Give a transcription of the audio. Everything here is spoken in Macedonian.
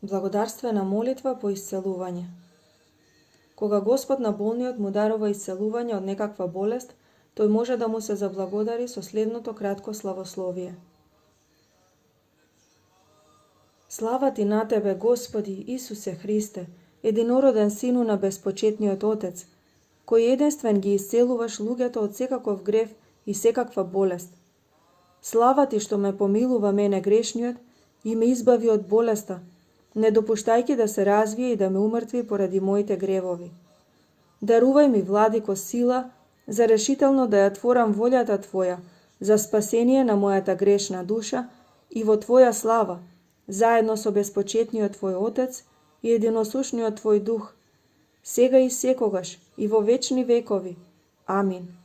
Благодарствена молитва по исцелување. Кога Господ на болниот му дарува исцелување од некаква болест, тој може да му се заблагодари со следното кратко славословие. Слава ти на тебе, Господи Исусе Христе, единороден Сину на безпочетниот Отец, кој единствен ги исцелуваш луѓето од секаков грев и секаква болест. Слава ти што ме помилува мене грешниот и ме избави од болеста, не допуштајќи да се развие и да ме умртви поради моите гревови. Дарувај ми, Владико, сила за решително да ја творам волјата Твоја за спасение на мојата грешна душа и во Твоја слава, заедно со безпочетниот Твој Отец и единосушниот Твој Дух, сега и секогаш и во вечни векови. Амин.